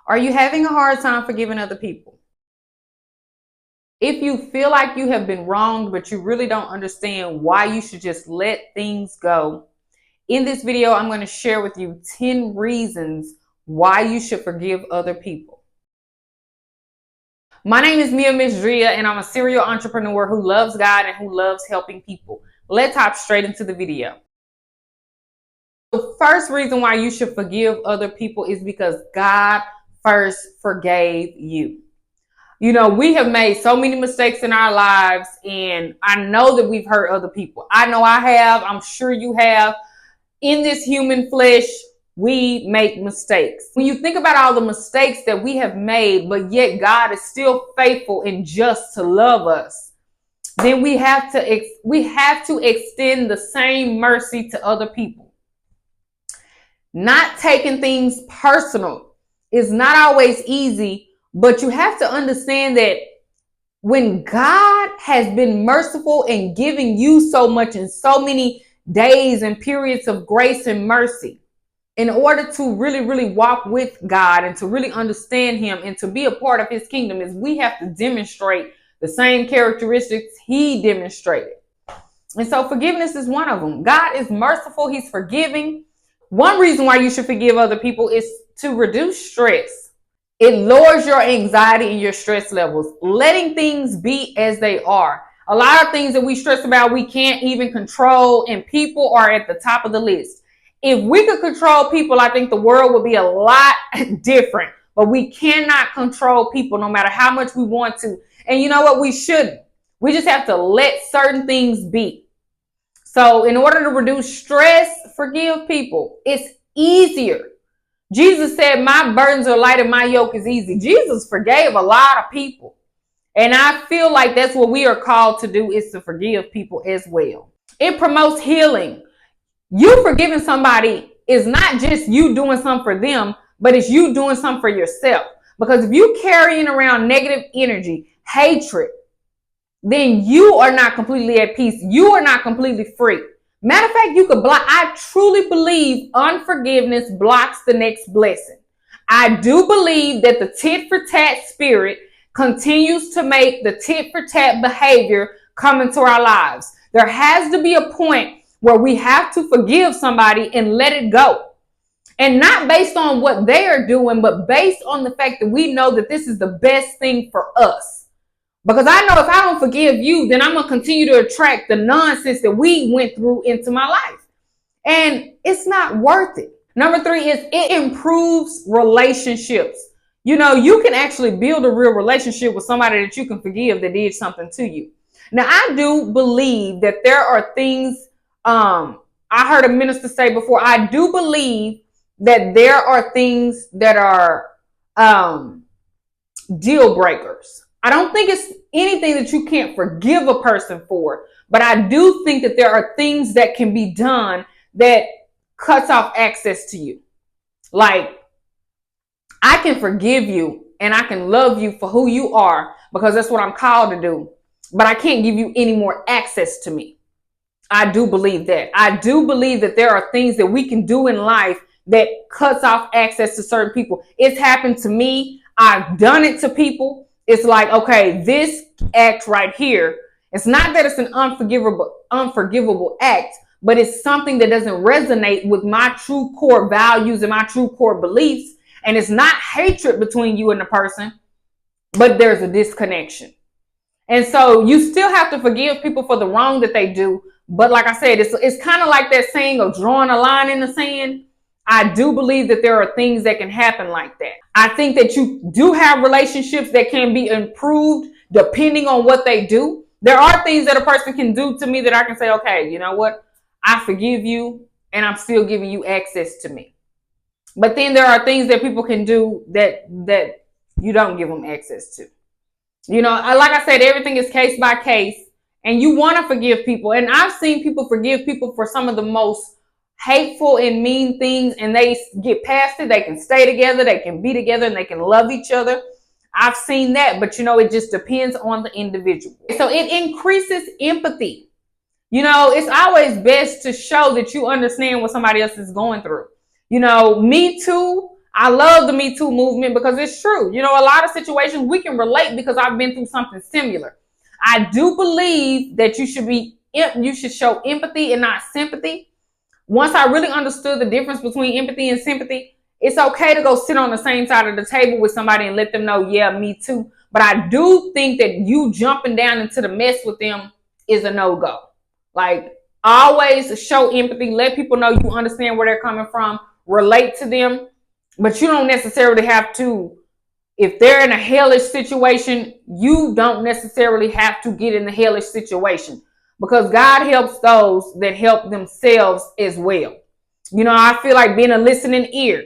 Are you having a hard time forgiving other people? If you feel like you have been wronged, but you really don't understand why you should just let things go, in this video, I'm going to share with you 10 reasons why you should forgive other people. My name is Mia Misdria, and I'm a serial entrepreneur who loves God and who loves helping people. Let's hop straight into the video. The first reason why you should forgive other people is because God first forgave you. You know, we have made so many mistakes in our lives, and I know that we've hurt other people. I know I have. I'm sure you have. In this human flesh, we make mistakes. When you think about all the mistakes that we have made, but yet God is still faithful and just to love us, then we have to extend the same mercy to other people. Not taking things personal is not always easy, but you have to understand that when God has been merciful and giving you so much in so many days and periods of grace and mercy, in order to really walk with God and to really understand him and to be a part of his kingdom, is we have to demonstrate the same characteristics he demonstrated. And so forgiveness is one of them. God is merciful. He's forgiving. One reason why you should forgive other people is to reduce stress. It lowers your anxiety and your stress levels, letting things be as they are. A lot of things that we stress about, we can't even control, and people are at the top of the list. If we could control people, I think the world would be a lot different, but we cannot control people no matter how much we want to. And you know what? We shouldn't. We just have to let certain things be. So in order to reduce stress, forgive people. It's easier. Jesus said, my burdens are light and my yoke is easy. Jesus forgave a lot of people. And I feel like that's what we are called to do, is to forgive people as well. It promotes healing. You forgiving somebody is not just you doing something for them, but it's you doing something for yourself. Because if you carrying around negative energy, hatred, then you are not completely at peace. You are not completely free. Matter of fact, you could block. I truly believe unforgiveness blocks the next blessing. I do believe that the tit for tat spirit continues to make the tit for tat behavior come into our lives. There has to be a point where we have to forgive somebody and let it go. And not based on what they are doing, but based on the fact that we know that this is the best thing for us. Because I know if I don't forgive you, then I'm going to continue to attract the nonsense that we went through into my life. And it's not worth it. Number 3 is it improves relationships. You know, you can actually build a real relationship with somebody that you can forgive that did something to you. Now, I do believe that there are things, I heard a minister say before, I do believe that there are things that are deal breakers. I don't think it's anything that you can't forgive a person for, but I do think that there are things that can be done that cuts off access to you. Like, I can forgive you and I can love you for who you are because that's what I'm called to do, but I can't give you any more access to me. I do believe that. I do believe that there are things that we can do in life that cuts off access to certain people. It's happened to me. I've done it to people. It's like, okay, this act right here, it's not that it's an unforgivable act, but it's something that doesn't resonate with my true core values and my true core beliefs. And it's not hatred between you and the person, but there's a disconnection. And so you still have to forgive people for the wrong that they do. But like I said, it's kind of like that saying of drawing a line in the sand. I do believe that there are things that can happen like that. I think that you do have relationships that can be improved depending on what they do. There are things that a person can do to me that I can say, okay, you know what? I forgive you and I'm still giving you access to me. But then there are things that people can do that you don't give them access to. You know, like I said, everything is case by case, and you want to forgive people. And I've seen people forgive people for some of the most hateful and mean things, and they get past it. They can stay together, they can be together, and they can love each other. I've seen that, but you know, it just depends on the individual. So it increases empathy. You know, it's always best to show that you understand what somebody else is going through. You know, me too. I love the Me Too movement because it's true. You know, a lot of situations we can relate because I've been through something similar. I do believe that you should show empathy and not sympathy. Once I really understood the difference between empathy and sympathy, it's okay to go sit on the same side of the table with somebody and let them know, yeah, me too. But I do think that you jumping down into the mess with them is a no-go. Like, always show empathy, let people know you understand where they're coming from, relate to them, but you don't necessarily have to. If they're in a hellish situation, you don't necessarily have to get in the hellish situation, because God helps those that help themselves as well. You know, I feel like being a listening ear,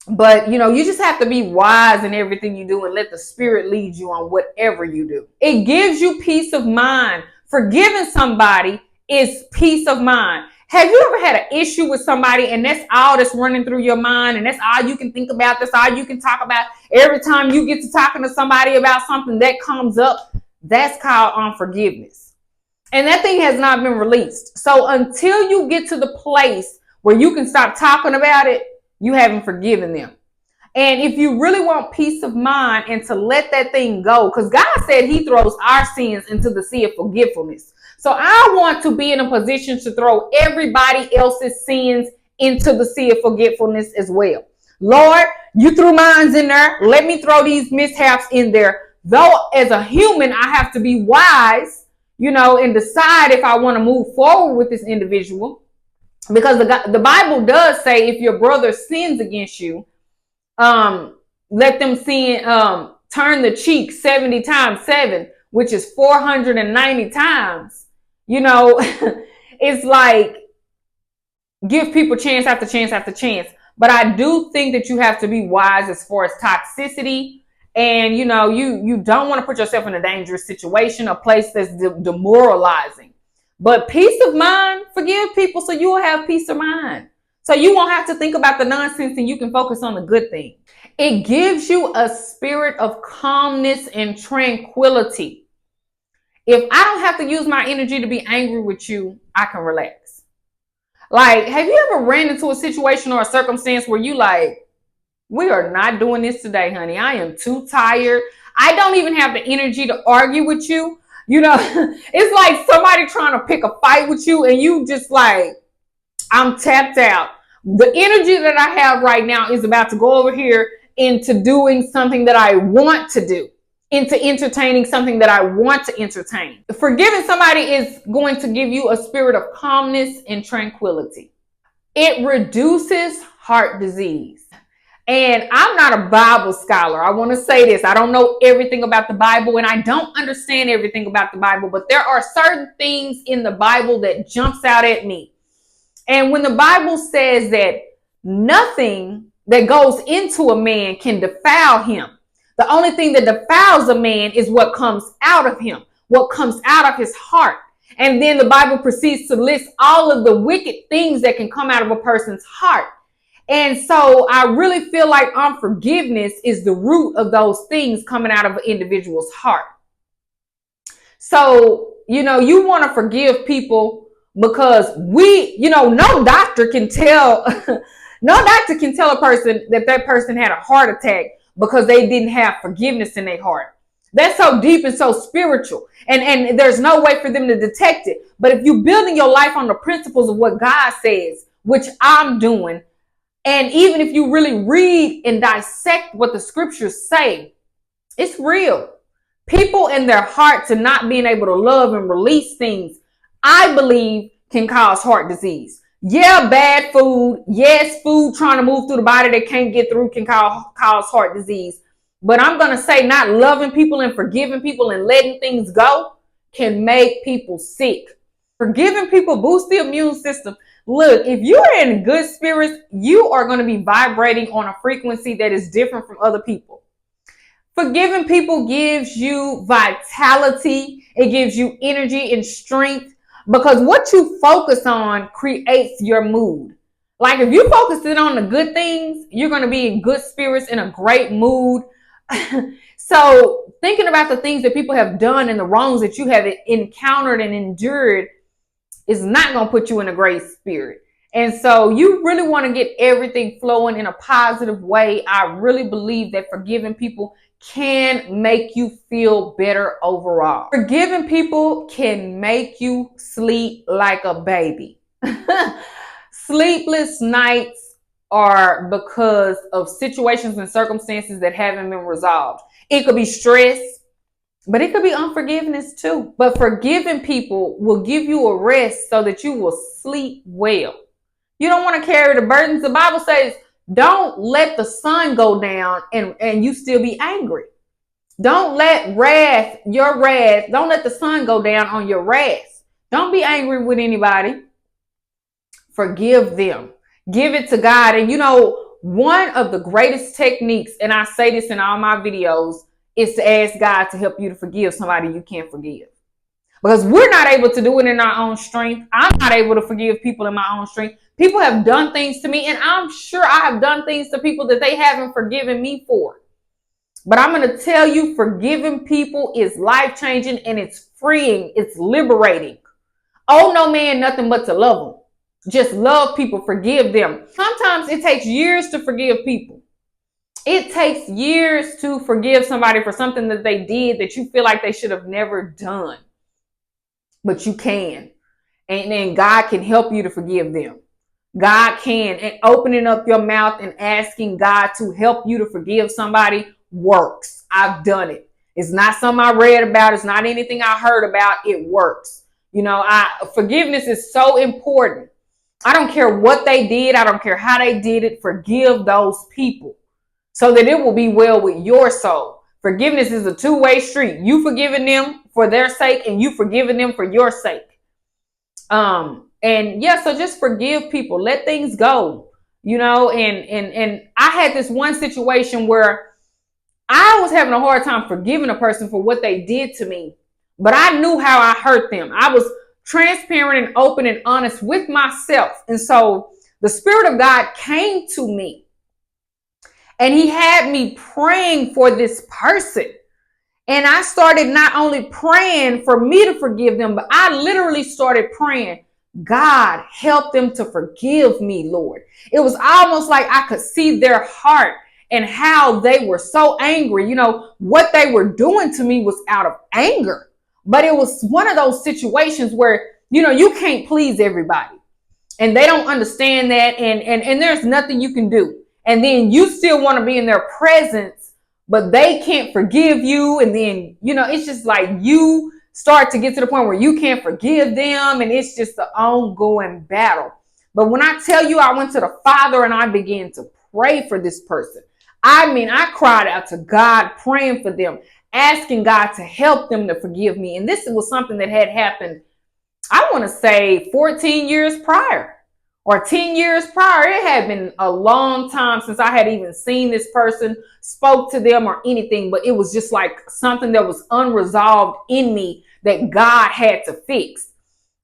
but you know, you just have to be wise in everything you do and let the Spirit lead you on whatever you do. It gives you peace of mind. Forgiving somebody is peace of mind. Have you ever had an issue with somebody and that's all that's running through your mind and that's all you can think about, that's all you can talk about? Every time you get to talking to somebody about something that comes up, that's called unforgiveness. And that thing has not been released. So until you get to the place where you can stop talking about it, you haven't forgiven them. And if you really want peace of mind and to let that thing go, because God said he throws our sins into the sea of forgetfulness. So I want to be in a position to throw everybody else's sins into the sea of forgetfulness as well. Lord, you threw mine in there. Let me throw these mishaps in there. Though as a human, I have to be wise, you know, and decide if I want to move forward with this individual. Because the Bible does say if your brother sins against you, let them sin, turn the cheek 70 times 7, which is 490 times. You know, it's like, give people chance after chance after chance. But I do think that you have to be wise as far as toxicity. And, you know, you don't want to put yourself in a dangerous situation, a place that's demoralizing. But peace of mind, forgive people so you will have peace of mind. So you won't have to think about the nonsense and you can focus on the good thing. It gives you a spirit of calmness and tranquility. If I don't have to use my energy to be angry with you, I can relax. Like, have you ever ran into a situation or a circumstance where you like, we are not doing this today, honey. I am too tired. I don't even have the energy to argue with you. You know, it's like somebody trying to pick a fight with you and you just like, I'm tapped out. The energy that I have right now is about to go over here into doing something that I want to do, into entertaining something that I want to entertain. Forgiving somebody is going to give you a spirit of calmness and tranquility. It reduces heart disease. And I'm not a Bible scholar. I want to say this. I don't know everything about the Bible and I don't understand everything about the Bible, but there are certain things in the Bible that jumps out at me. And when the Bible says that nothing that goes into a man can defile him, the only thing that defiles a man is what comes out of him, what comes out of his heart. And then the Bible proceeds to list all of the wicked things that can come out of a person's heart. And so I really feel like unforgiveness is the root of those things coming out of an individual's heart. So, you know, you want to forgive people because no doctor can tell, no doctor can tell a person that person had a heart attack because they didn't have forgiveness in their heart. That's so deep and so spiritual. And there's no way for them to detect it. But if you're building your life on the principles of what God says, which I'm doing, and even if you really read and dissect what the scriptures say, it's real. People in their heart to not being able to love and release things, I believe, can cause heart disease. Yeah, bad food. Yes, food trying to move through the body that can't get through can cause heart disease. But I'm going to say not loving people and forgiving people and letting things go can make people sick. Forgiving people boosts the immune system. Look, if you're in good spirits, you are going to be vibrating on a frequency that is different from other people. Forgiving people gives you vitality. It gives you energy and strength because what you focus on creates your mood. Like if you focus in on the good things, you're going to be in good spirits, in a great mood. So thinking about the things that people have done and the wrongs that you have encountered and endured is not going to put you in a great spirit. And so you really want to get everything flowing in a positive way. I really believe that forgiving people can make you feel better overall. Forgiving people can make you sleep like a baby. Sleepless nights are because of situations and circumstances that haven't been resolved. It could be stress, but it could be unforgiveness too. But forgiving people will give you a rest so that you will sleep well. You don't want to carry the burdens. The Bible says, don't let the sun go down and you still be angry. Don't let don't let the sun go down on your wrath. Don't be angry with anybody. Forgive them. Give it to God. And one of the greatest techniques, and I say this in all my videos, is to ask God to help you to forgive somebody you can't forgive. Because we're not able to do it in our own strength. I'm not able to forgive people in my own strength. People have done things to me, and I'm sure I have done things to people that they haven't forgiven me for. But I'm going to tell you, forgiving people is life-changing, and it's freeing. It's liberating. Oh, no man, nothing but to love them. Just love people, forgive them. Sometimes it takes years to forgive people. It takes years to forgive somebody for something that they did that you feel like they should have never done. But you can. And then God can help you to forgive them. God can. And opening up your mouth and asking God to help you to forgive somebody works. I've done it. It's not something I read about. It's not anything I heard about. It works. Forgiveness is so important. I don't care what they did. I don't care how they did it. Forgive those people so that it will be well with your soul. Forgiveness is a two-way street. You forgiving them for their sake and you forgiving them for your sake. So just forgive people. Let things go. And I had this one situation where I was having a hard time forgiving a person for what they did to me, but I knew how I hurt them. I was transparent and open and honest with myself. And so the Spirit of God came to me and he had me praying for this person. And I started not only praying for me to forgive them, but I literally started praying, God, help them to forgive me, Lord. It was almost like I could see their heart and how they were so angry. What they were doing to me was out of anger. But it was one of those situations where, you can't please everybody. And they don't understand that. And there's nothing you can do. And then you still want to be in their presence, but they can't forgive you. And then, it's just like you start to get to the point where you can't forgive them. And it's just an ongoing battle. But when I tell you, I went to the Father and I began to pray for this person. I cried out to God, praying for them, asking God to help them to forgive me. And this was something that had happened, I want to say 14 years prior or 10 years prior. It had been a long time since I had even seen this person, spoke to them or anything, but it was just like something that was unresolved in me that God had to fix.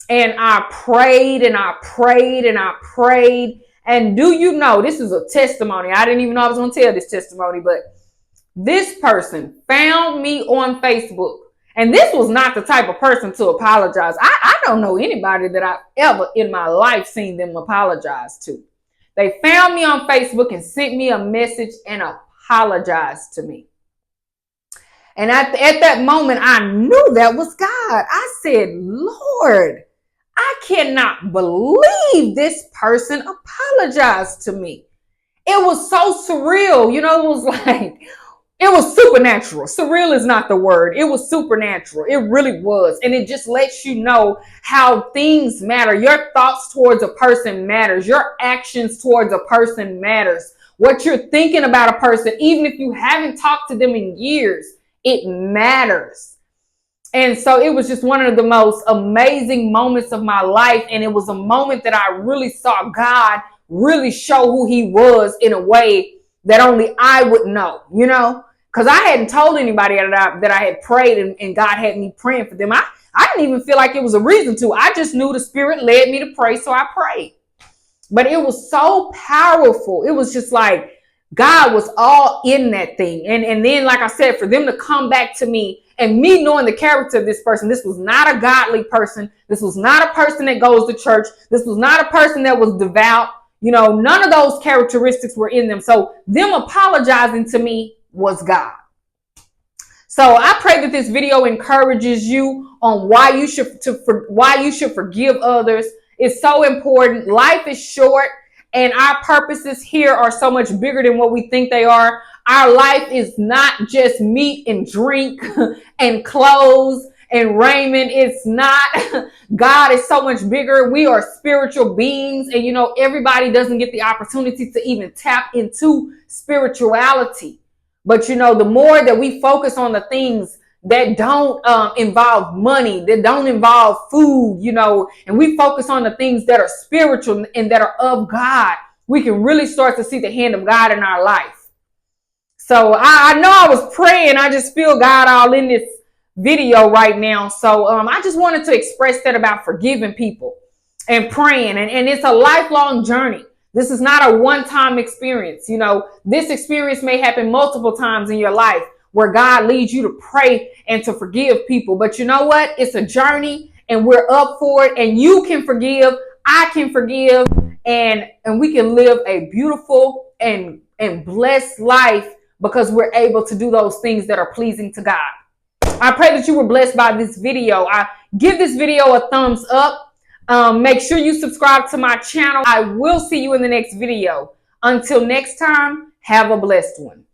And I prayed and I prayed and I prayed. And do you know, this is a testimony. I didn't even know I was going to tell this testimony, but this person found me on Facebook. And this was not the type of person to apologize. I don't know anybody that I've ever in my life seen them apologize to. They found me on Facebook and sent me a message and apologized to me. And at that moment, I knew that was God. I said, Lord, I cannot believe this person apologized to me. It was so surreal. It was supernatural. Surreal is not the word. It was supernatural. It really was. And it just lets you know how things matter. Your thoughts towards a person matters. Your actions towards a person matters. What you're thinking about a person, even if you haven't talked to them in years, it matters. And so it was just one of the most amazing moments of my life. And it was a moment that I really saw God really show who he was in a way that only I would know, because I hadn't told anybody that I had prayed and God had me praying for them. I didn't even feel like it was a reason to. I just knew the Spirit led me to pray, so I prayed. But it was so powerful. It was just like God was all in that thing. And then, like I said, for them to come back to me And me knowing the character of this person, this was not a godly person. This was not a person that goes to church. This was not a person that was devout. You know, none of those characteristics were in them. So them apologizing to me was God. So I pray that this video encourages you on why you should forgive others. It's so important. Life is short, and our purposes here are so much bigger than what we think they are. Our life is not just meat and drink and clothes and raiment. It's not. God is so much bigger. We are spiritual beings, and you know, everybody doesn't get the opportunity to even tap into spirituality. But you know, the more that we focus on the things that don't involve money, that don't involve food, you know, and we focus on the things that are spiritual and that are of God, we can really start to see the hand of God in our life. So I know I was praying. I just feel God all in this video right now. So I just wanted to express that about forgiving people and praying. And it's a lifelong journey. This is not a one-time experience. You know, this experience may happen multiple times in your life where God leads you to pray and to forgive people. But you know what? It's a journey, and we're up for it. And you can forgive. I can forgive. And we can live a beautiful and blessed life because we're able to do those things that are pleasing to God. I pray that you were blessed by this video. I give this video a thumbs up. Make sure you subscribe to my channel. I will see you in the next video. Until next time, have a blessed one.